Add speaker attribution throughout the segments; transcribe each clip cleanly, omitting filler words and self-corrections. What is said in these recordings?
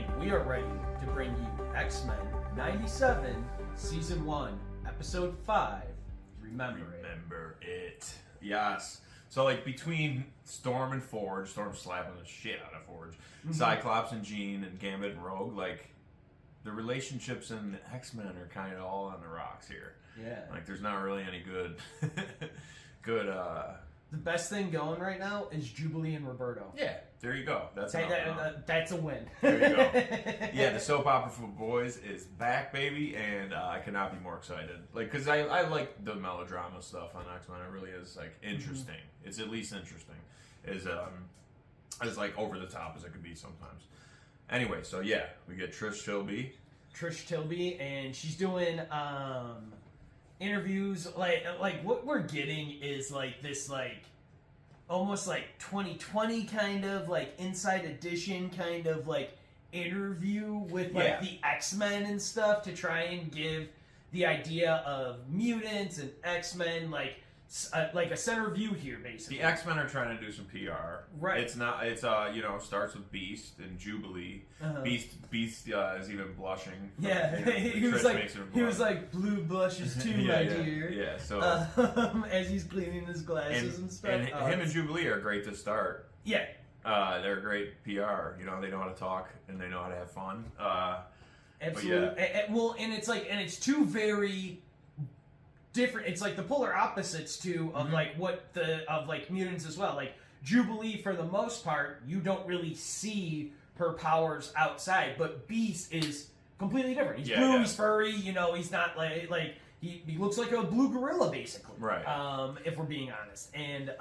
Speaker 1: and we are ready to bring you X-Men 97, Season 1, Episode 5, Remember
Speaker 2: It. Yes. So, like, between Storm and Forge, Storm's slapping the shit out of Forge, Cyclops and Jean, and Gambit and Rogue, like, the relationships in the X-Men are kind of all on the rocks here.
Speaker 1: Yeah.
Speaker 2: Like, there's not really any good,
Speaker 1: The best thing going right now is Jubilee and Roberto.
Speaker 2: Yeah, there you go. That's
Speaker 1: That's a win.
Speaker 2: There you go. Yeah, the soap opera for boys is back, baby, and I cannot be more excited. Like, because I like the melodrama stuff on X-Men. It really is, like, interesting. Mm-hmm. It's at least interesting. As like, over the top as it could be sometimes. Anyway, so yeah, we get Trish Tilby, and she's doing interviews. Like what we're getting is like this, like almost like 2020 kind of like Inside Edition kind of like interview with like the X-Men and stuff to try and give the idea of mutants and X-Men like a center view here, basically. The X-Men are trying to do some PR.
Speaker 1: Right.
Speaker 2: It's starts with Beast and Jubilee.
Speaker 1: Uh-huh.
Speaker 2: Beast is even blushing.
Speaker 1: Yeah, he was like blue blushes too, my dear.
Speaker 2: Yeah, so
Speaker 1: as he's cleaning his glasses and stuff.
Speaker 2: And him and Jubilee are great to start.
Speaker 1: Yeah.
Speaker 2: They're great PR. You know, they know how to talk and they know how to have fun.
Speaker 1: Absolutely. Well, and it's two very different. It's like the polar opposites too of like mutants as well. Like Jubilee, for the most part, you don't really see her powers outside, but Beast is completely different. He's blue, he's furry. You know, he's not like he looks like a blue gorilla basically.
Speaker 2: Right.
Speaker 1: If we're being honest, and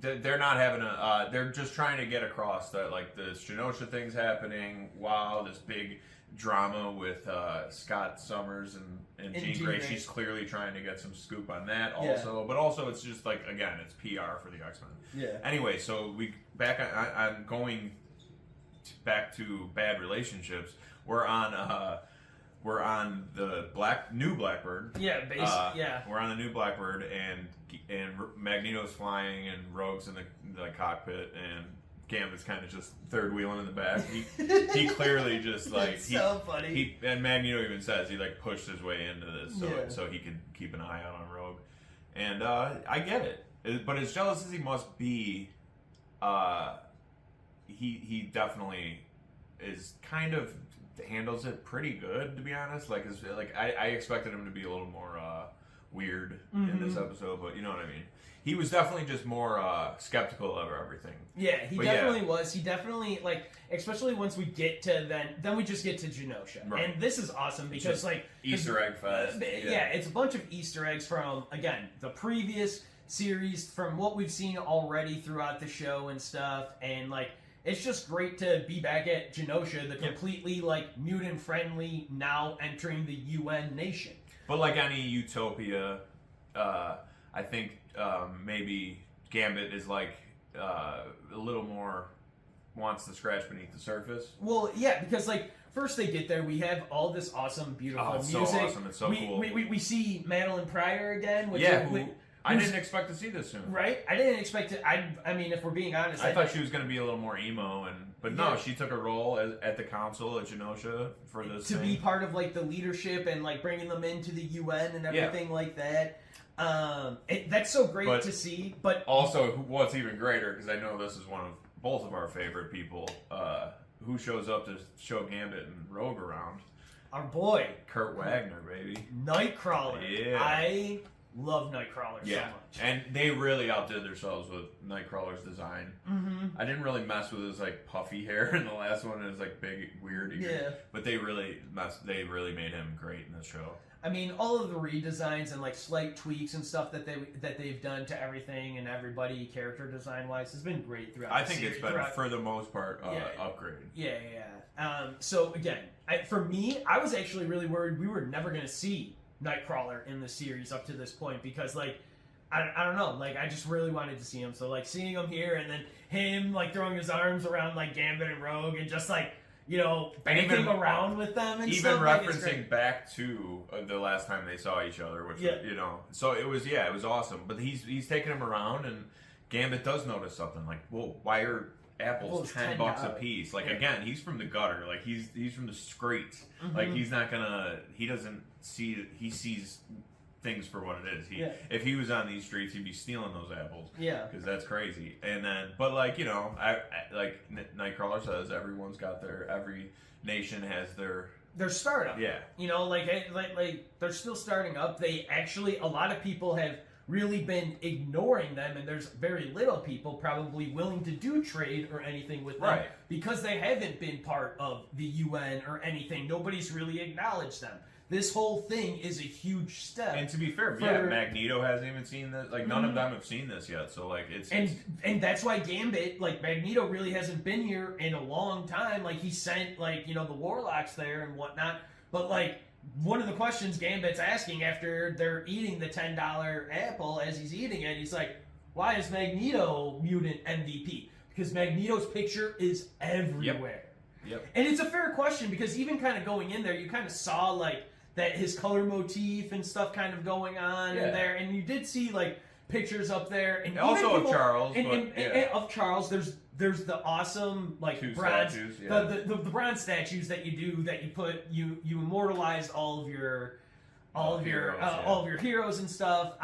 Speaker 2: they're not having a. They're just trying to get across that like the Genosha thing's happening. Wow, this big drama with Scott Summers and Jean Grey. She's clearly trying to get some scoop on that also. But also it's just like, again, it's PR for the X-Men.
Speaker 1: Yeah.
Speaker 2: Anyway, so I'm going back to bad relationships. We're on the new Blackbird.
Speaker 1: Yeah, basically.
Speaker 2: We're on the new Blackbird, and Magneto's flying, and Rogue's in the cockpit, and Gambit's kind of just third wheeling in the back. He clearly just like
Speaker 1: so funny.
Speaker 2: And Magneto even says he like pushed his way into this so he could keep an eye out on Rogue. And I get it, but as jealous as he must be, he definitely is kind of handles it pretty good, to be honest. Like I expected him to be a little more weird in this episode, but you know what I mean. He was definitely just more skeptical of everything.
Speaker 1: Yeah, he definitely was. He definitely, like, especially once we get to then we just get to Genosha.
Speaker 2: Right.
Speaker 1: And this is awesome because, like...
Speaker 2: Easter egg fest.
Speaker 1: It's a bunch of Easter eggs from, again, the previous series, from what we've seen already throughout the show and stuff. And, like, it's just great to be back at Genosha, the completely, like, mutant-friendly, now entering the UN nation.
Speaker 2: But like any utopia, I think maybe Gambit is like a little more wants to scratch beneath the surface.
Speaker 1: Well, yeah, because like first they get there, we have all this awesome, beautiful music.
Speaker 2: So awesome! It's so cool.
Speaker 1: We see Madeline Pryor again. Which
Speaker 2: I didn't expect to see this soon.
Speaker 1: Right? I didn't expect it. I mean, if we're being honest,
Speaker 2: I thought she was going to be a little more emo, but no, she took a role at the council at Genosha for this
Speaker 1: to be part of like the leadership and like bringing them into the UN and everything like that. That's so great to see. But
Speaker 2: also, what's even greater, because I know this is one of both of our favorite people, who shows up to show Gambit and Rogue around.
Speaker 1: Our boy
Speaker 2: Kurt Wagner, baby.
Speaker 1: Nightcrawler.
Speaker 2: Yeah.
Speaker 1: I love Nightcrawler so much.
Speaker 2: And they really outdid themselves with Nightcrawler's design.
Speaker 1: Mm-hmm.
Speaker 2: I didn't really mess with his like puffy hair in the last one. It was like big, weird.
Speaker 1: Yeah.
Speaker 2: But they really made him great in this show.
Speaker 1: I mean, all of the redesigns and like slight tweaks and stuff that they've done to everything and everybody, character design wise, has been great throughout.
Speaker 2: I think it's been for the most part upgraded.
Speaker 1: Yeah. So again, for me, I was actually really worried we were never going to see Nightcrawler in the series up to this point because like I don't know, like I just really wanted to see him. So like seeing him here and then him like throwing his arms around like Gambit and Rogue and just like, you know, banking around with them and
Speaker 2: even
Speaker 1: stuff.
Speaker 2: Referencing back to the last time they saw each other, which was, you know, so it was awesome. But he's taking him around, and Gambit does notice something like, well, why are
Speaker 3: apples $10 a piece. Like again, he's from the gutter. Like he's from the streets. Like he's not gonna. He doesn't see. He sees things for what it is. If he was on these streets, he'd be stealing those apples.
Speaker 1: Yeah,
Speaker 3: because that's crazy. And then, but like I like Nightcrawler says, every nation has their
Speaker 1: startup.
Speaker 3: Yeah,
Speaker 1: like they're still starting up. They actually, a lot of people have really been ignoring them, and there's very little people probably willing to do trade or anything with them because they haven't been part of the UN or anything. Nobody's really acknowledged them. This whole thing is a huge step.
Speaker 3: And to be fair, Magneto hasn't even seen this. Like none of them have seen this yet. So like
Speaker 1: and that's why Gambit, like Magneto, really hasn't been here in a long time. Like he sent the Warlocks there and whatnot. But like one of the questions Gambit's asking after they're eating the $10 apple as he's eating it, he's like, "Why is Magneto mutant MVP?" Because Magneto's picture is everywhere.
Speaker 3: Yep.
Speaker 1: And it's a fair question because even kind of going in there, you kind of saw like that his color motif and stuff kind of going on in there, and you did see like pictures up there, and
Speaker 3: also of Charles.
Speaker 1: And of Charles, there's the awesome like
Speaker 3: two
Speaker 1: bronze
Speaker 3: statues,
Speaker 1: the bronze statues that you immortalize all of your heroes and stuff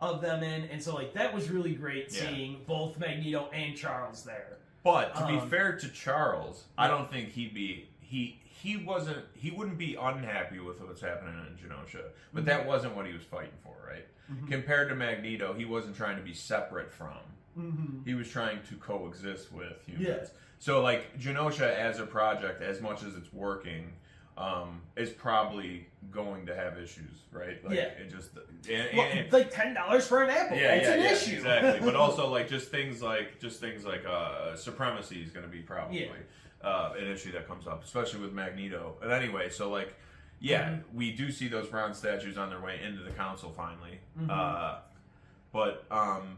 Speaker 1: of them in, and so like that was really great seeing both Magneto and Charles there.
Speaker 3: But to be fair to Charles, I don't think he wouldn't be unhappy with what's happening in Genosha, but that wasn't what he was fighting for, right? Compared to Magneto, he wasn't trying to be separate from. He was trying to coexist with humans. So like Genosha as a project, as much as it's working, is probably going to have issues, right? Like, it just
Speaker 1: like $10 for an apple. It's an issue,
Speaker 3: exactly. But also like just things like supremacy is going to be probably an issue that comes up, especially with Magneto. And anyway, so like we do see those bronze statues on their way into the council finally. But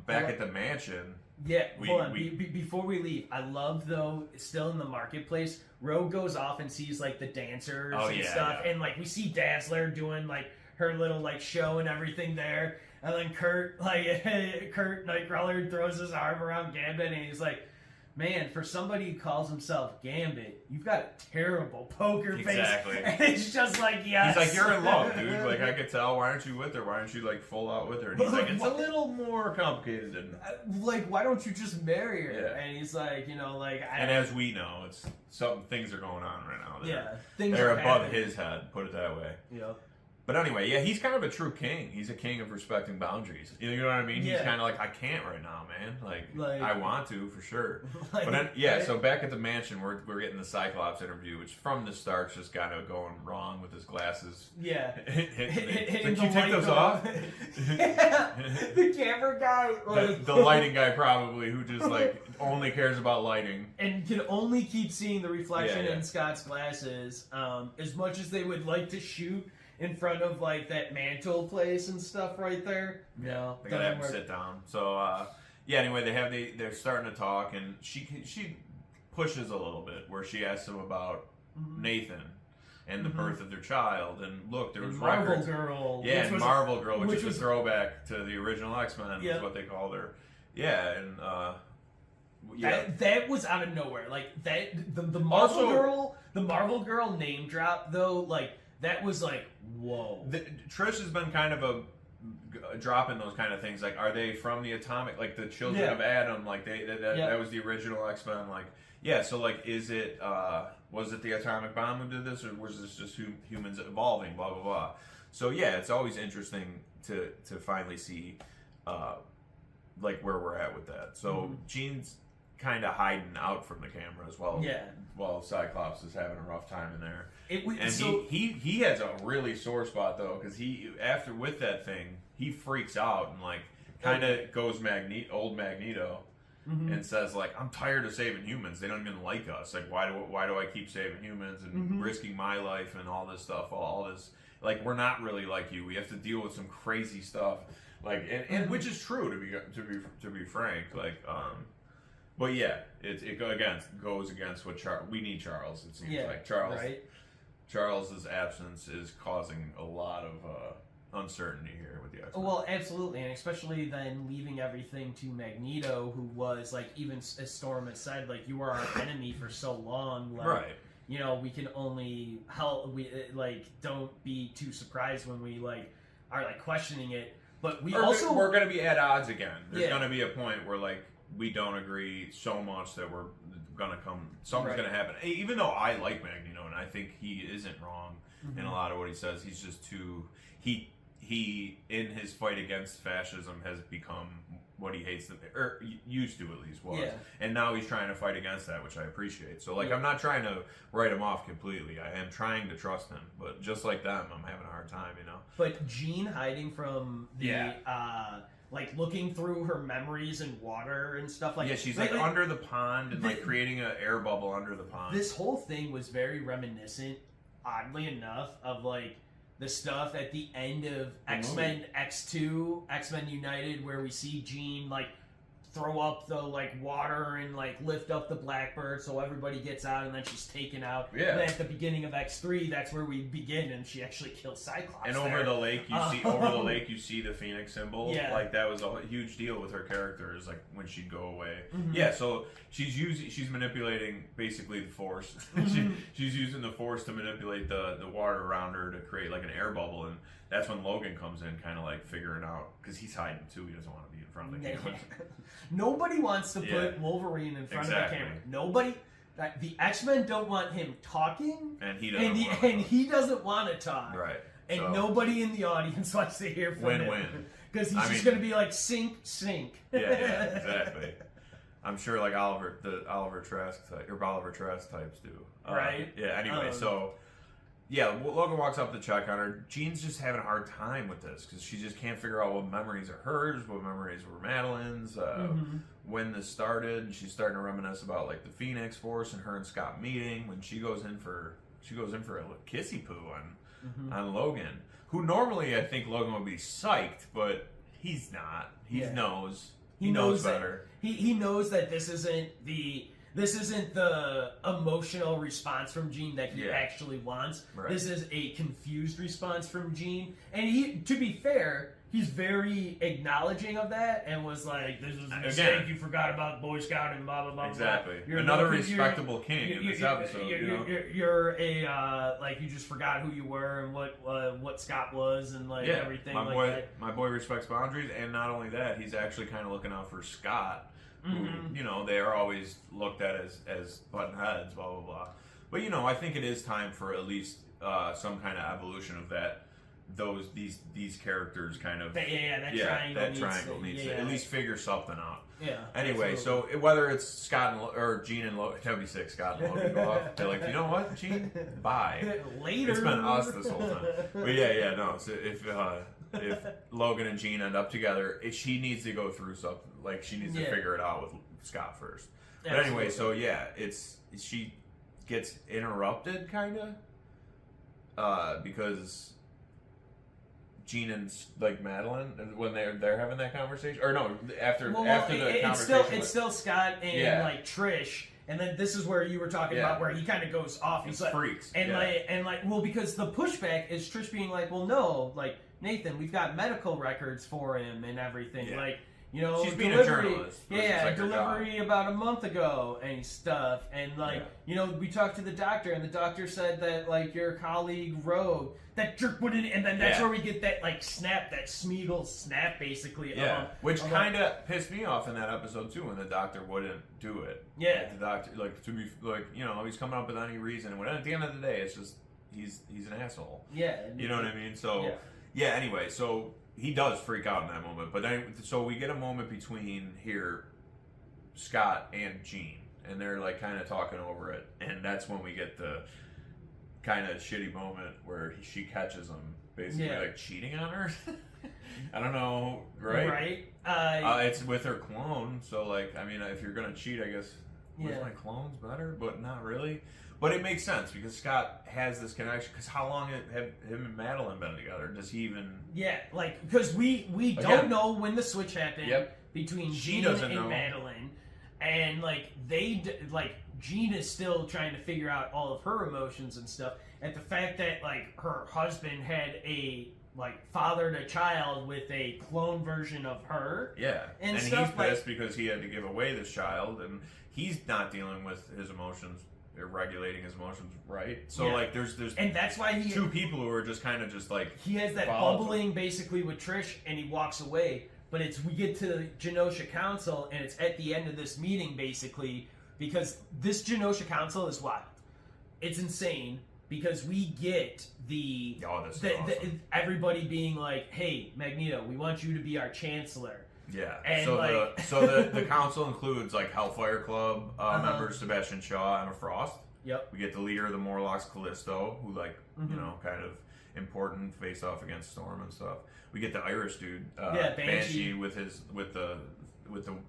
Speaker 3: back at the mansion.
Speaker 1: Yeah, hold on. Before we leave, I love though, still in the marketplace, Rogue goes off and sees like the dancers and stuff, and like we see Dazzler doing like her little like show and everything there, and then Kurt Nightcrawler throws his arm around Gambit and he's like, "Man, for somebody who calls himself Gambit, you've got a terrible poker face."
Speaker 3: Exactly.
Speaker 1: And it's just like, yes.
Speaker 3: He's like, "You're in love, dude. Like, I could tell. Why aren't you with her? Why aren't you, like, full out with her?" And he's like, "It's a little more complicated than..."
Speaker 1: Like, why don't you just marry her? Yeah. And he's like,
Speaker 3: And as we know, things are going on right now.
Speaker 1: Things
Speaker 3: they're
Speaker 1: are
Speaker 3: above
Speaker 1: happening.
Speaker 3: his head, put it that way.
Speaker 1: Yep.
Speaker 3: But anyway, he's kind of a true king. He's a king of respecting boundaries. You know what I mean? He's kind of like, I can't right now, man. Like I want to, for sure. But then, so back at the mansion, we're getting the Cyclops interview, which from the start just got going wrong with his glasses.
Speaker 1: Yeah.
Speaker 3: Did you take those off?
Speaker 1: The camera guy.
Speaker 3: The lighting guy probably, who just like only cares about lighting.
Speaker 1: And can only keep seeing the reflection in Scott's glasses. As much as they would like to shoot in front of like that mantle place and stuff right there. No,
Speaker 3: they gotta have him sit down. So anyway, they're starting to talk, and she pushes a little bit where she asks him about Nathan and the birth of their child. And look, there was
Speaker 1: Marvel Girl.
Speaker 3: Yeah, and Marvel Girl, which is a throwback to the original X-Men, is what they called her. Yeah, and
Speaker 1: that was out of nowhere. Like that the Marvel Girl name drop though, like that was like, whoa.
Speaker 3: Trish has been kind of dropping those kind of things. Like, are they from the atomic, like the Children of Adam? Like that was the original X-Men. Like, so like, was it the atomic bomb who did this, or was this just humans evolving? Blah blah blah. So it's always interesting to finally see like where we're at with that. So Jean's kind of hiding out from the camera as well.
Speaker 1: Yeah.
Speaker 3: While Cyclops is having a rough time in there. He has a really sore spot though, because with that thing, he freaks out and like kind of goes old Magneto and says like, "I'm tired of saving humans. They don't even like us. Like, why do I keep saving humans and risking my life and all this stuff? All this, like, we're not really like you. We have to deal with some crazy stuff." Like, and which is true to be frank. Like, but it goes against what we need Charles. It seems like Charles.
Speaker 1: Right.
Speaker 3: Charles's absence is causing a lot of uncertainty here with the X-Men.
Speaker 1: Well, absolutely, and especially then leaving everything to Magneto, who was like, even as Storm has said, like, you were our enemy for so long, like,
Speaker 3: right.
Speaker 1: You know, we can only help. We like, don't be too surprised when we like are like questioning it. But we're
Speaker 3: going to be at odds again. There's going to be a point where like we don't agree so much that we're going to something's going to happen. Even though I like Magneto and I think he isn't wrong in a lot of what he says, he's just too he in his fight against fascism has become what he hates, or used to at least was. Yeah. And now he's trying to fight against that, which I appreciate. So, like, I'm not trying to write him off completely. I am trying to trust him. But just like them, I'm having a hard time, you know?
Speaker 1: But Jean hiding from the, like, looking through her memories in water and stuff like that.
Speaker 3: Yeah, she's, like under the pond and, like, creating an air bubble under the pond.
Speaker 1: This whole thing was very reminiscent, oddly enough, of, like, the stuff at the end of X-Men X2, X-Men United, where we see Jean, like, throw up the, like, water and, like, lift up the Blackbird so everybody gets out, and then she's taken out.
Speaker 3: Yeah.
Speaker 1: And then at the beginning of X3, that's where we begin, and she actually kills Cyclops.
Speaker 3: And over the lake, you see the Phoenix symbol. Yeah. Like, that was a huge deal with her character, is, like, when she'd go away. Mm-hmm. Yeah, so she's manipulating, basically, the Force. She's using the Force to manipulate the water around her to create, like, an air bubble, and that's when Logan comes in, kind of, like, figuring out, because he's hiding, too. He doesn't want to be in front of the camera.
Speaker 1: Nobody wants to put Wolverine in front of the camera. Nobody. The X-Men don't want him talking,
Speaker 3: and he
Speaker 1: doesn't want to talk.
Speaker 3: Right.
Speaker 1: And nobody in the audience wants to hear from him.
Speaker 3: Win-win.
Speaker 1: Because he's just going to be like, sink.
Speaker 3: Yeah, exactly. I'm sure like Oliver Trask types do.
Speaker 1: Right.
Speaker 3: Yeah. Anyway, so. Yeah, Logan walks up to check on her. Jean's just having a hard time with this because she just can't figure out what memories are hers, what memories were Madeline's, when this started. And she's starting to reminisce about like the Phoenix Force and her and Scott meeting when she goes in for a kissy poo on Logan, who normally I think Logan would be psyched, but he's not. He knows. He knows better.
Speaker 1: He knows that this isn't the emotional response from Jean that he actually wants. Right. This is a confused response from Jean. And he, to be fair, he's very acknowledging of that and was like, this is a mistake, you forgot about Boy Scout and blah, blah, blah.
Speaker 3: Exactly. You're another respectable king in this episode.
Speaker 1: You're a, like, you just forgot who you were and what Scott was and, like, everything that.
Speaker 3: My boy respects boundaries, and not only that, he's actually kind of looking out for Scott. Who, they are always looked at as button heads, blah, blah, blah. But, I think it is time for at least some kind of evolution of that. These characters kind of... That triangle needs to at least figure something out.
Speaker 1: Yeah.
Speaker 3: Anyway, so whether it's Scott or Jean and Logan... That would be sick, Scott and Logan go off. They're like, you know what, Jean? Bye.
Speaker 1: Later.
Speaker 3: It's been us this whole time. But no. So if Logan and Jean end up together, she needs to go through something. Like, she needs to figure it out with Scott first. But anyway, so she gets interrupted, kind of, because Jean and, like, Madeline, when they're having that conversation, or no, after the conversation.
Speaker 1: It's still Scott and, like, Trish. And then this is where you were talking about where he kind of goes off. He's like,
Speaker 3: freaks.
Speaker 1: Well, because the pushback is Trish being like, well, no, like, Nathan, we've got medical records for him and everything. Yeah. Like,
Speaker 3: she's being a journalist.
Speaker 1: Yeah, delivery about a month ago and stuff. And, like, we talked to the doctor, and the doctor said that, like, your colleague Rogue, that jerk wouldn't, and then that's where we get that, like, snap, that Smeagol snap, basically.
Speaker 3: Yeah, which kind of pissed me off in that episode, too, when the doctor wouldn't do it.
Speaker 1: Yeah.
Speaker 3: Like, the doctor, like, to be, like, he's coming up with any reason. When at the end of the day, it's just, he's an asshole.
Speaker 1: Yeah.
Speaker 3: You know what I mean? So, anyway, so... He does freak out in that moment, but then so we get a moment between here, Scott and Jean, and they're like kind of talking over it, and that's when we get the kind of shitty moment where she catches him basically like cheating on her. I don't know, right?
Speaker 1: Right.
Speaker 3: It's with her clone, so like I mean, if you're gonna cheat, I guess with my clone's better, but not really. But it makes sense because Scott has this connection. Because how long have him and Madeline been together? Does he even?
Speaker 1: Yeah, like because we don't know when the switch happened between Jean and Madeline, and like Jean is still trying to figure out all of her emotions and stuff. And the fact that like her husband had a like fathered a child with a clone version of her.
Speaker 3: Yeah, and
Speaker 1: stuff,
Speaker 3: he's pissed because he had to give away this child, and he's not dealing with his emotions, or regulating his emotions, right? So like, there's
Speaker 1: and that's why he
Speaker 3: two people who are just kind of just like
Speaker 1: he has that bubbling basically with Trish, and he walks away. But we get to the Genosha Council, and it's at the end of this meeting basically, because this Genosha Council is wild. It's insane. Because we get everybody being like, "Hey, Magneto, we want you to be our chancellor."
Speaker 3: Yeah.
Speaker 1: And
Speaker 3: so the council includes like Hellfire Club members Sebastian Shaw, Emma Frost.
Speaker 1: Yep.
Speaker 3: We get the leader of the Morlocks, Callisto, who like you know, kind of important, face off against Storm and stuff. We get the Irish dude, Banshee with the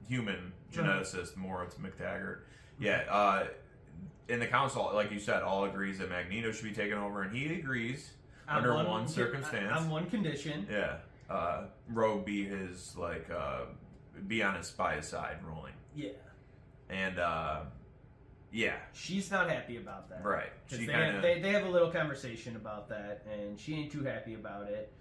Speaker 3: human geneticist Moritz McTaggart. Yeah. In the council, like you said, all agrees that Magneto should be taken over, and he agrees under one circumstance.
Speaker 1: On one condition.
Speaker 3: Yeah. Rogue be his, like, be on by his side rolling.
Speaker 1: Yeah.
Speaker 3: And, yeah.
Speaker 1: She's not happy about that.
Speaker 3: Right.
Speaker 1: They have a little conversation about that, and she ain't too happy about it.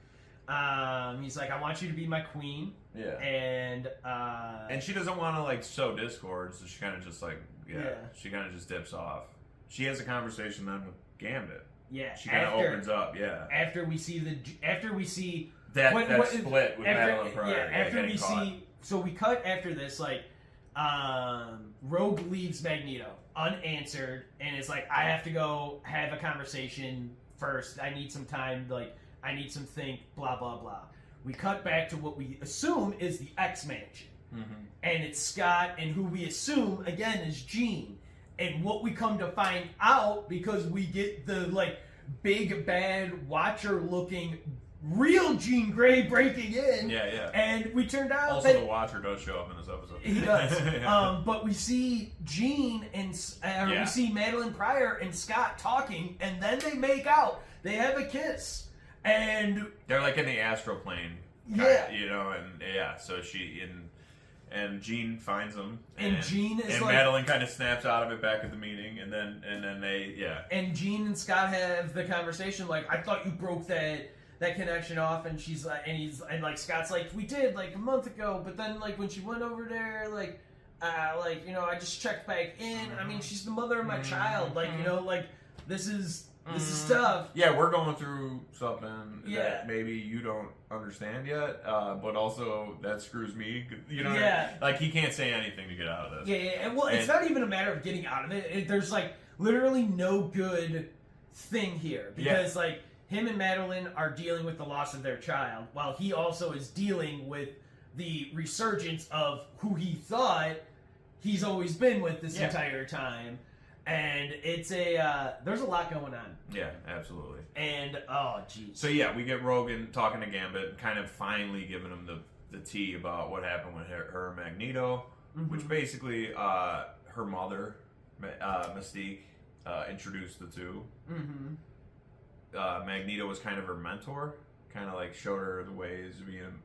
Speaker 1: He's like, I want you to be my queen.
Speaker 3: Yeah.
Speaker 1: And
Speaker 3: she doesn't want to, like, sow discord, so she kind of just, like, she kind of just dips off. She has a conversation then with Gambit.
Speaker 1: Yeah.
Speaker 3: She kind of opens up,
Speaker 1: After we see
Speaker 3: that split with Madeline Pryor.
Speaker 1: Yeah, after we see... So we cut after this, like, Rogue leaves Magneto unanswered, and it's like, I have to go have a conversation first. I need some time, like, I need some think, blah, blah, blah. We cut back to what we assume is the X-Mansion. Mm-hmm. And it's Scott, and who we assume, again, is Jean. And what we come to find out, because we get the, like, big, bad, Watcher-looking, real Jean Grey breaking in.
Speaker 3: Yeah.
Speaker 1: And we turned out
Speaker 3: also, the Watcher does show up in this episode.
Speaker 1: He does. But we see Jean and we see Madeline Pryor and Scott talking, and then they make out. They have a kiss. And
Speaker 3: they're, like, in the astral plane. You know, and, so and Jean finds them,
Speaker 1: and Jean is
Speaker 3: and
Speaker 1: like,
Speaker 3: Madeline kind of snaps out of it back at the meeting, and then they
Speaker 1: And Jean and Scott have the conversation like, I thought you broke that connection off, and she's like, and Scott's like, we did like a month ago, but then like when she went over there, like you know, I just checked back in. I mean, she's the mother of my child, like, you know, like this is tough.
Speaker 3: Yeah, we're going through something that maybe you don't understand yet, but also that screws me. You know, like he can't say anything to get out of this.
Speaker 1: Yeah. And it's not even a matter of getting out of it. There's like literally no good thing here because like him and Madeline are dealing with the loss of their child, while he also is dealing with the resurgence of who he thought he's always been with this entire time. And it's there's a lot going on.
Speaker 3: Yeah, absolutely.
Speaker 1: And, oh, jeez.
Speaker 3: So, yeah, we get Rogan talking to Gambit, kind of finally giving him the tea about what happened with her and Magneto, which basically her mother, Mystique, introduced the two. Magneto was kind of her mentor, kind of like showed her the ways of being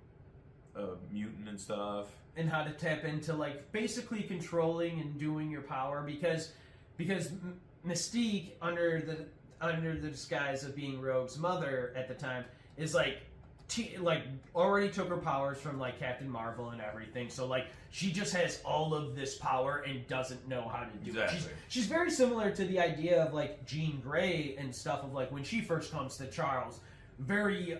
Speaker 3: a mutant and stuff.
Speaker 1: And how to tap into, like, basically controlling and doing your power, because Mystique, under the disguise of being Rogue's mother at the time, is like already took her powers from like Captain Marvel and everything. So like she just has all of this power and doesn't know how to do it. She's very similar to the idea of like Jean Grey and stuff, of like when she first comes to Charles, very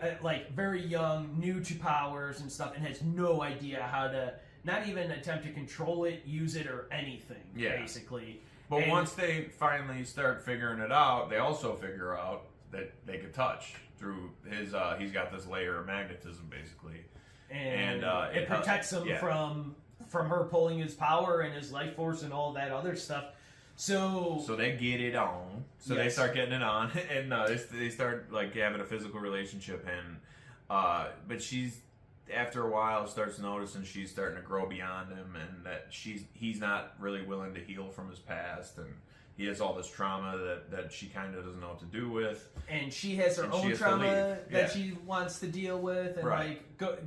Speaker 1: young, new to powers and stuff, and has no idea how to not even attempt to control it, use it, or anything. Basically.
Speaker 3: But once they finally start figuring it out, they also figure out that they can touch through his. He's got this layer of magnetism, basically, and
Speaker 1: it protects him from her pulling his power and his life force and all that other stuff. So
Speaker 3: they get it on. So they start getting it on, and they start like having a physical relationship, and but she's. After a while, starts noticing she's starting to grow beyond him, and that he's not really willing to heal from his past, and he has all this trauma that she kind of doesn't know what to do with.
Speaker 1: And she has her own trauma that she wants to deal with and like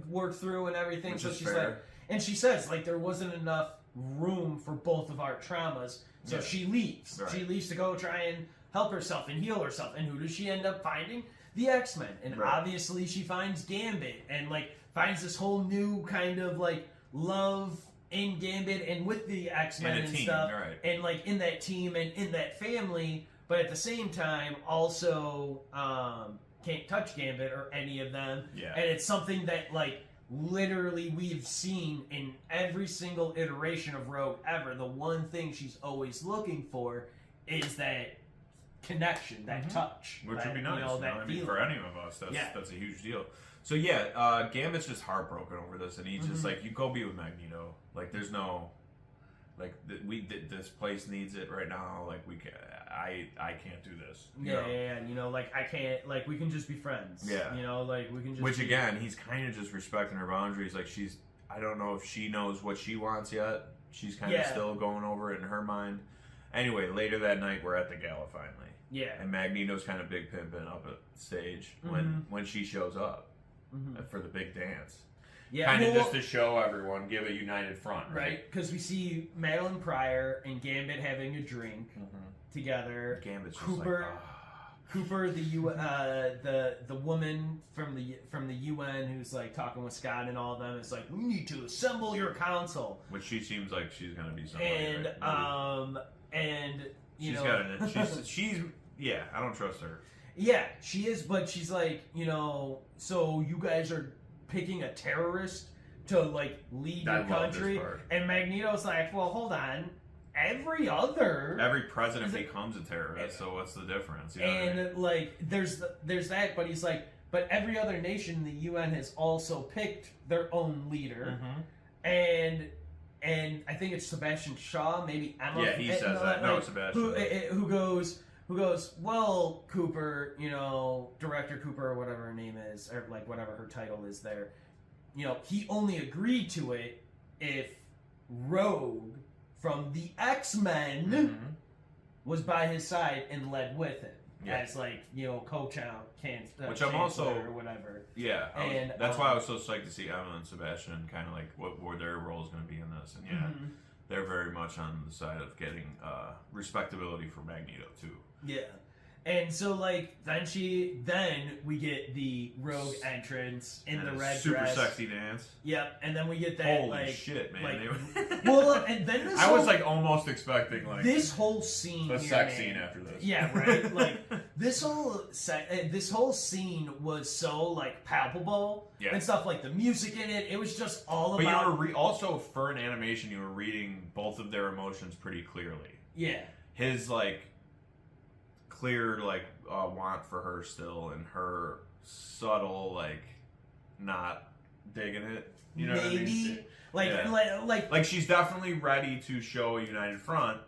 Speaker 1: work through and everything.
Speaker 3: Which
Speaker 1: so she's fair. Like, and she says like there wasn't enough room for both of our traumas. So she leaves.
Speaker 3: Right.
Speaker 1: She leaves to go try and help herself and heal herself. And who does she end up finding? The X-Men. And obviously she finds Gambit and like finds this whole new kind of like love in Gambit and with the X-Men and stuff.
Speaker 3: Right.
Speaker 1: And like in that team and in that family, but at the same time also can't touch Gambit or any of them.
Speaker 3: Yeah.
Speaker 1: And it's something that like literally we've seen in every single iteration of Rogue ever. The one thing she's always looking for is that connection, that touch.
Speaker 3: Which would be nice. I mean, for any of us, that's a huge deal. So yeah, Gambit's just heartbroken over this, and he's just like, you go be with Magneto. Like, there's no, like, this place needs it right now. Like, I can't do this.
Speaker 1: Yeah. You know, like, I can't, like, we can just be friends.
Speaker 3: Yeah.
Speaker 1: You know, like, we can just.
Speaker 3: Which again, he's kind of just respecting her boundaries. Like, I don't know if she knows what she wants yet. She's kind of still going over it in her mind. Anyway, later that night, we're at the gala finally.
Speaker 1: Yeah.
Speaker 3: And Magneto's kind of big pimping up at stage when she shows up for the big dance.
Speaker 1: Yeah,
Speaker 3: kind of just to show everyone, give a united front,
Speaker 1: right? Because we see Madeline Pryor and Gambit having a drink together.
Speaker 3: Gambit's
Speaker 1: Cooper,
Speaker 3: just like,
Speaker 1: Cooper, the woman from the UN who's like talking with Scott and all of them is like, we need to assemble your council.
Speaker 3: Which she seems like she's gonna be somebody.
Speaker 1: And you
Speaker 3: she's
Speaker 1: know,
Speaker 3: she's yeah, I don't trust her.
Speaker 1: Yeah, she is, but she's like, you know, so you guys are picking a terrorist to like lead your country, and Magneto's like, well, hold on, every
Speaker 3: president becomes a terrorist, so what's the difference? You know
Speaker 1: and
Speaker 3: what I mean?
Speaker 1: like, there's that, but he's like, but every other nation in the UN has also picked their own leader, and I think it's Sebastian Shaw, maybe Emma.
Speaker 3: Yeah, he says that. No, Sebastian.
Speaker 1: Who goes, well, Cooper, you know, Director Cooper or whatever her name is, or like whatever her title is there, you know, he only agreed to it if Rogue from the X-Men was by his side and led with him. As like, you know,
Speaker 3: which I'm also,
Speaker 1: or whatever.
Speaker 3: Yeah, and that's why I was so psyched to see Emma and Sebastian kind of like what their role is going to be in this, and they're very much on the side of getting respectability for Magneto too.
Speaker 1: Yeah. And so, like, then we get the Rogue entrance in the red dress.
Speaker 3: Super sexy dance.
Speaker 1: Yep, and then we get that,
Speaker 3: holy shit, man.
Speaker 1: Like, well, and then this
Speaker 3: I was, like, almost expecting, like...
Speaker 1: This whole scene
Speaker 3: a sex scene after this.
Speaker 1: Yeah, right? Like, this whole scene was so, like, palpable.
Speaker 3: Yeah.
Speaker 1: And stuff, like, the music in it, it was just all about...
Speaker 3: But you were also, for an animation, you were reading both of their emotions pretty clearly.
Speaker 1: Yeah.
Speaker 3: His, like... clear like want for her still, and her subtle like not digging it. You know
Speaker 1: maybe
Speaker 3: what I mean? Like she's definitely ready to show a united front,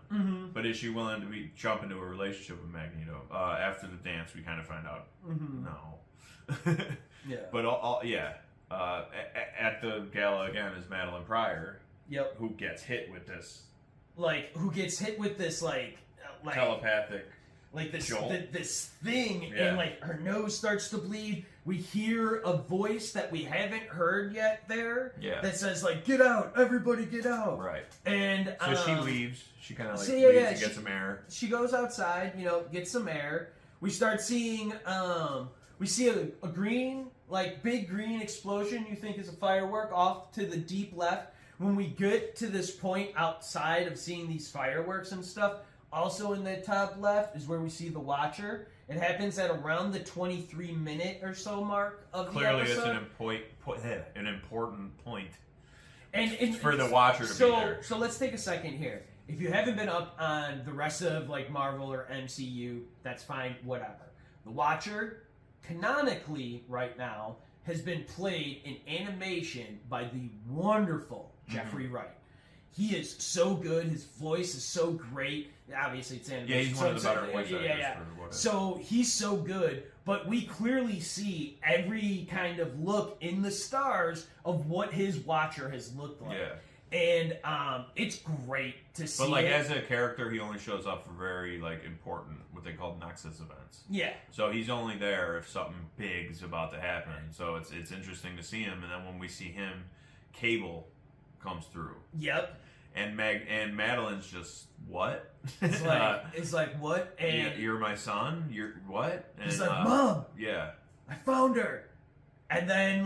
Speaker 3: but is she willing to jump into a relationship with Magneto? After the dance, we kind of find out no.
Speaker 1: Yeah,
Speaker 3: but at the gala again is Madeline Pryor.
Speaker 1: Yep,
Speaker 3: who gets hit with this?
Speaker 1: Like
Speaker 3: telepathic.
Speaker 1: Like this thing, and like her nose starts to bleed. We hear a voice that we haven't heard yet there that says like, "Get out, everybody, get out!"
Speaker 3: Right.
Speaker 1: And
Speaker 3: so she leaves. She kind of like leaves and gets some air.
Speaker 1: She goes outside, you know, gets some air. We start seeing, we see a green, like big green explosion. You think is a firework off to the deep left. When we get to this point outside of seeing these fireworks and stuff. Also in the top left is where we see the Watcher. It happens at around the 23-minute or so mark of the episode.
Speaker 3: Clearly, it's an important point.
Speaker 1: And
Speaker 3: it's for the Watcher to be there.
Speaker 1: So let's take a second here. If you haven't been up on the rest of like Marvel or MCU, that's fine, whatever. The Watcher, canonically right now, has been played in animation by the wonderful Jeffrey Wright. He is so good. His voice is so great. Obviously, it's animation.
Speaker 3: Yeah, he's one of the better voice actors.
Speaker 1: So he's so good, but we clearly see every kind of look in the stars of what his Watcher has looked like.
Speaker 3: Yeah.
Speaker 1: And it's great to see.
Speaker 3: But like as a character, he only shows up for very like important, what they call Nexus events.
Speaker 1: Yeah.
Speaker 3: So he's only there if something big is about to happen. So it's interesting to see him, and then when we see him, Cable comes through.
Speaker 1: Yep.
Speaker 3: And Madeline's just, what?
Speaker 1: It's like what? And
Speaker 3: you're my son. You're what? And,
Speaker 1: he's like, Mom.
Speaker 3: Yeah.
Speaker 1: I found her. And then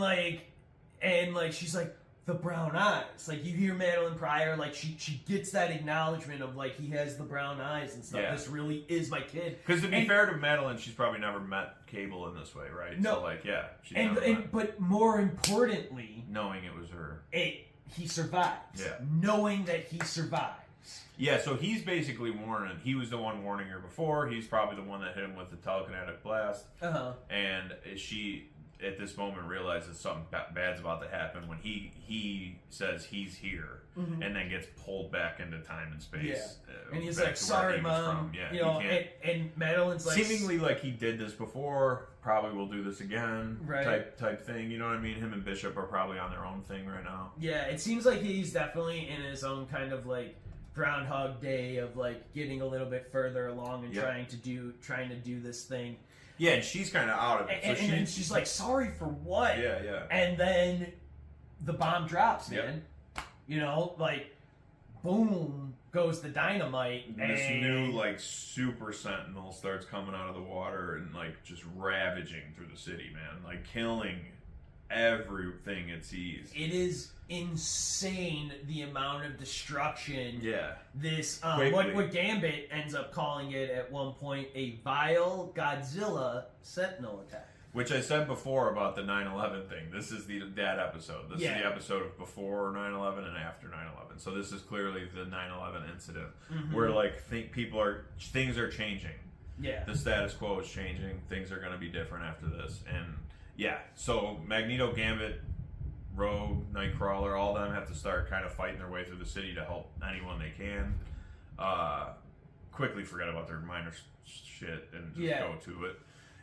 Speaker 1: she's like, the brown eyes. Like, you hear Madeline Pryor, like, she gets that acknowledgement of, like, he has the brown eyes and stuff. Yeah. This really is my kid.
Speaker 3: Because to be fair to Madeline, she's probably never met Cable in this way, right?
Speaker 1: No.
Speaker 3: So, like, yeah.
Speaker 1: But more importantly...
Speaker 3: knowing it was her.
Speaker 1: He survives.
Speaker 3: Yeah.
Speaker 1: Knowing that he survives.
Speaker 3: Yeah, so he's basically warning. He was the one warning her before. He's probably the one that hit him with the telekinetic blast.
Speaker 1: Uh-huh.
Speaker 3: And she... at this moment realizes something bad's about to happen when he says he's here and then gets pulled back into time and space.
Speaker 1: Yeah. And he's like, sorry, Mom.
Speaker 3: Yeah,
Speaker 1: and Madeline's like...
Speaker 3: seemingly like he did this before, probably will do this again,
Speaker 1: right.
Speaker 3: type thing. You know what I mean? Him and Bishop are probably on their own thing right now.
Speaker 1: Yeah, it seems like he's definitely in his own kind of like Groundhog Day of like getting a little bit further along and trying to do this thing.
Speaker 3: Yeah, and she's kind of out of it.
Speaker 1: And then she's like, sorry for what?
Speaker 3: Yeah, yeah.
Speaker 1: And then the bomb drops, man. Yep. You know, like, boom goes the dynamite.
Speaker 3: And this new, like, super sentinel starts coming out of the water and, like, just ravaging through the city, man. Like, killing everything it sees.
Speaker 1: It is insane the amount of destruction.
Speaker 3: Yeah.
Speaker 1: This what Gambit ends up calling it at one point, a vile Godzilla sentinel attack.
Speaker 3: Which I said before about the 9/11 thing. This is that episode. This is the episode of before 9/11 and after 9/11. So this is clearly the 9/11 incident where like things are changing.
Speaker 1: Yeah.
Speaker 3: The status quo is changing. Things are going to be different after this. And yeah, so Magneto, Gambit, Rogue, Nightcrawler, all of them have to start kind of fighting their way through the city to help anyone they can. Quickly forget about their minor shit and just go to it.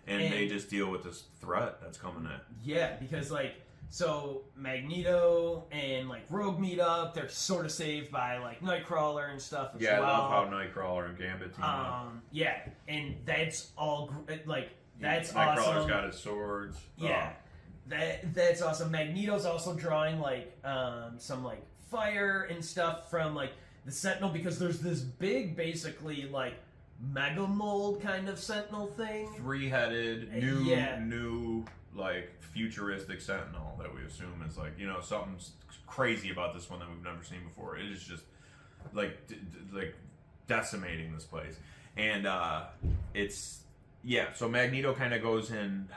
Speaker 3: And they just deal with this threat that's coming in.
Speaker 1: Yeah, because like, so Magneto and like Rogue meet up. They're sort of saved by like Nightcrawler and stuff as well.
Speaker 3: Yeah, I love how Nightcrawler and Gambit team up.
Speaker 1: Yeah, and that's all like that's
Speaker 3: Nightcrawler's
Speaker 1: awesome.
Speaker 3: Nightcrawler's got his swords.
Speaker 1: Yeah. That's awesome. Magneto's also drawing like some like fire and stuff from like the Sentinel because there's this big basically like mega mold kind of Sentinel thing.
Speaker 3: 3-headed new like futuristic Sentinel that we assume is like, you know, something's crazy about this one that we've never seen before. It is just like decimating this place. And so Magneto kind of goes in,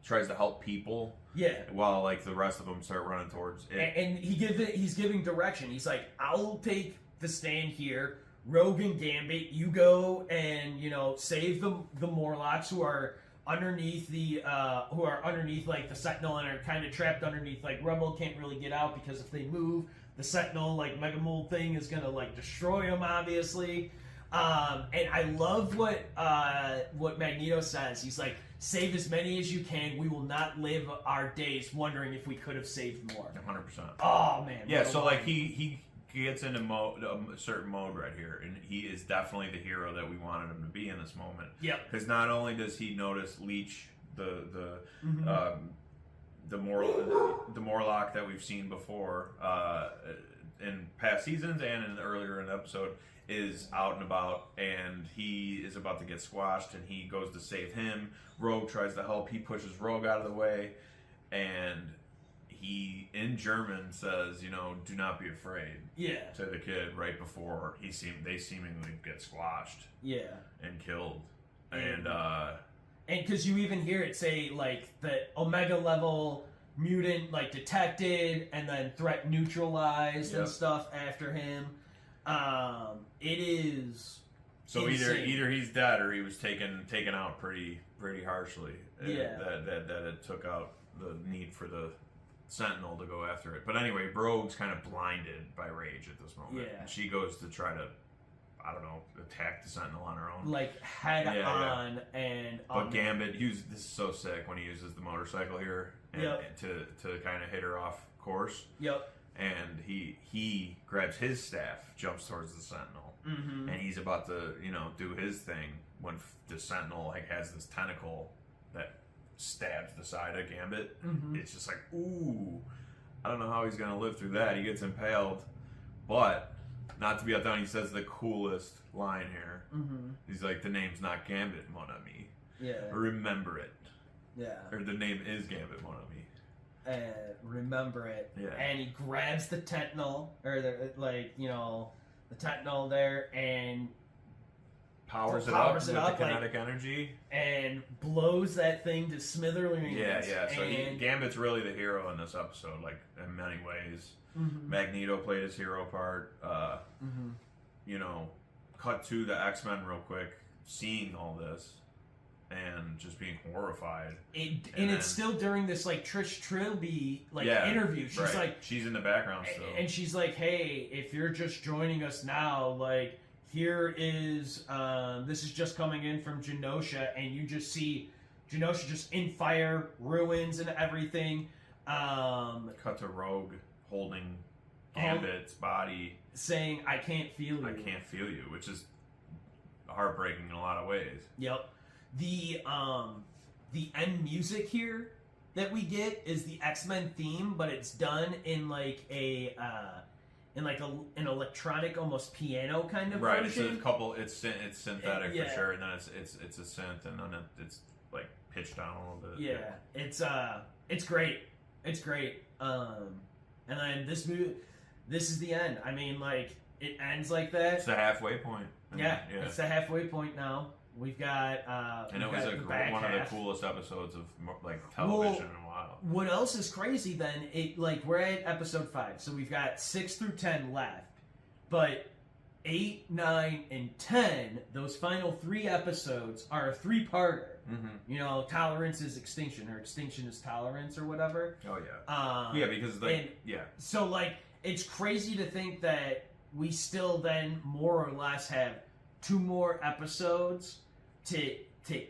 Speaker 3: tries to help people.
Speaker 1: Yeah. While
Speaker 3: like the rest of them start running towards it.
Speaker 1: And he's giving direction. He's like, I'll take the stand here. Rogue and Gambit, you go and, you know, save the Morlocks who are underneath like the Sentinel and are kind of trapped underneath like rubble, can't really get out because if they move, the Sentinel like mega mold thing is gonna like destroy them, obviously. And I love what Magneto says. He's like, save as many as you can. We will not live our days wondering if we could have saved more.
Speaker 3: 100%.
Speaker 1: Oh man.
Speaker 3: Yeah. So like he gets into a certain mode right here, and he is definitely the hero that we wanted him to be in this moment.
Speaker 1: Yeah.
Speaker 3: Because not only does he notice Leech, the Morlock that we've seen before in past seasons and earlier in the episode, is out and about, and he is about to get squashed, and he goes to save him. Rogue tries to help. He pushes Rogue out of the way, and he, in German, says, you know, do not be afraid.
Speaker 1: Yeah.
Speaker 3: To the kid right before they seemingly get squashed.
Speaker 1: Yeah.
Speaker 3: And killed. And
Speaker 1: because you even hear it say, like, the Omega level mutant, like, detected, and then threat neutralized and stuff after him. It is
Speaker 3: so insane. either he's dead or he was taken out pretty harshly.
Speaker 1: Yeah.
Speaker 3: That it took out the need for the Sentinel to go after it. But anyway, Rogue's kind of blinded by rage at this moment.
Speaker 1: Yeah.
Speaker 3: She goes to try to, I don't know, attack the Sentinel on her own.
Speaker 1: Like head on and
Speaker 3: but Gambit, this is so sick when he uses the motorcycle here and to kind of hit her off course.
Speaker 1: Yep.
Speaker 3: And he grabs his staff, jumps towards the Sentinel, and he's about to, you know, do his thing when the Sentinel like has this tentacle that stabs the side of Gambit. It's just like, ooh, I don't know how he's gonna live through that. He gets impaled, but not to be outdone, he says the coolest line here.
Speaker 2: Mm-hmm.
Speaker 3: He's like, the name's not Gambit, mon ami.
Speaker 2: Yeah.
Speaker 3: Remember it.
Speaker 2: Yeah.
Speaker 3: Or the name is Gambit, mon ami.
Speaker 2: Remember it.
Speaker 3: Yeah.
Speaker 2: And he grabs the Tentinel, or the Tentinel there, and
Speaker 3: powers it up with the kinetic energy.
Speaker 2: And blows that thing to smithereens.
Speaker 3: Yeah. So Gambit's really the hero in this episode, like, in many ways.
Speaker 2: Mm-hmm.
Speaker 3: Magneto played his hero part. You know, cut to the X-Men real quick, seeing all this. And just being horrified.
Speaker 2: It's still during this like Trish Trilby interview. She's like,
Speaker 3: she's in the background still,
Speaker 2: and she's like, "Hey, if you're just joining us now, like here is this is just coming in from Genosha, and you just see Genosha just in fire, ruins and everything."
Speaker 3: Cut to Rogue holding Gambit's body,
Speaker 2: saying, "I can't feel you.
Speaker 3: I can't feel you," which is heartbreaking in a lot of ways.
Speaker 2: Yep. The end music here that we get is the X-Men theme, but it's done in like an electronic, almost piano kind of version.
Speaker 3: Right. It's synthetic for sure, and then it's a synth, and then it's like pitched down a little bit.
Speaker 2: Yeah. It's great. It's great. And then this is the end. I mean, like it ends like that.
Speaker 3: It's the halfway point.
Speaker 2: It's the halfway point now. We've got,
Speaker 3: and it was one of the coolest episodes of like television in a while.
Speaker 2: What else is crazy then? We're at episode 5, so we've got 6 through 10 left, but 8, 9, and 10, those final 3 episodes are a 3-parter.
Speaker 3: Mm-hmm.
Speaker 2: You know, tolerance is extinction, or extinction is tolerance, or whatever.
Speaker 3: Oh yeah. Because
Speaker 2: So like, it's crazy to think that we still then more or less have 2 more episodes to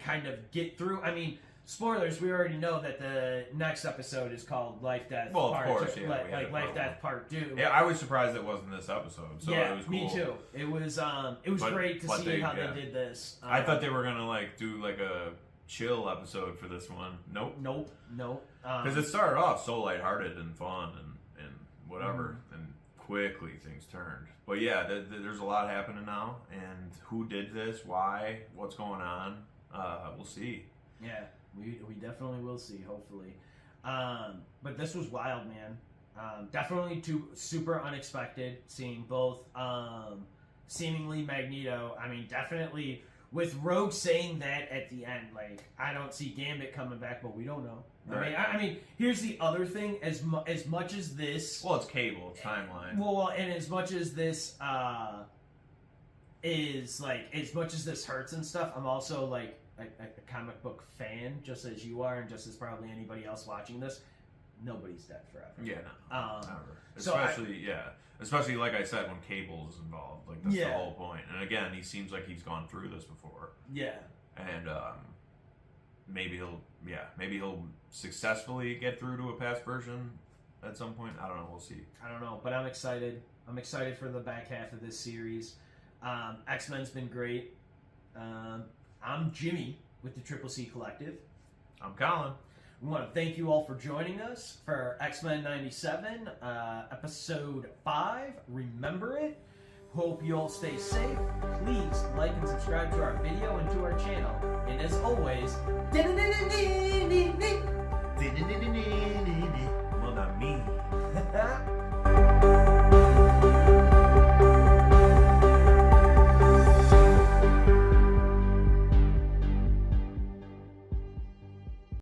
Speaker 2: kind of get through. I mean, spoilers, we already know that the next episode is called Life Death
Speaker 3: Part 2.
Speaker 2: Life Death Part 2.
Speaker 3: Yeah, I was surprised it wasn't this episode. So it was cool.
Speaker 2: Me too. It was great to see how they did this.
Speaker 3: I thought they were gonna like do like a chill episode for this one. Nope. Because it started off so lighthearted and fun and whatever, and quickly things turned. But yeah, there's a lot happening now, and who did this, why, what's going on, we'll see.
Speaker 2: Yeah, we definitely will see, hopefully. But this was wild, man. Definitely super unexpected, seeing both seemingly Magneto. I mean, definitely with Rogue saying that at the end, like, I don't see Gambit coming back, but we don't know.
Speaker 3: Right.
Speaker 2: I mean, here's the other thing. As much as this,
Speaker 3: well, it's cable, it's timeline.
Speaker 2: Well, and as much as this is like, as much as this hurts and stuff, I'm also like a comic book fan, just as you are, and just as probably anybody else watching this. Nobody's dead forever.
Speaker 3: Yeah, no,
Speaker 2: never.
Speaker 3: Especially like I said, when Cable is involved, like that's the whole point. And again, he seems like he's gone through this before.
Speaker 2: Yeah.
Speaker 3: And maybe he'll successfully get through to a past version at some point. I don't know. We'll see.
Speaker 2: I don't know, but I'm excited. I'm excited for the back half of this series. X-Men's been great. I'm Jimmy with the Triple C Collective.
Speaker 3: I'm Colin.
Speaker 2: We want to thank you all for joining us for X-Men 97, episode 5. Remember it. Hope you all stay safe. Please like and subscribe to our video and to our channel. And as always,
Speaker 3: well, not me.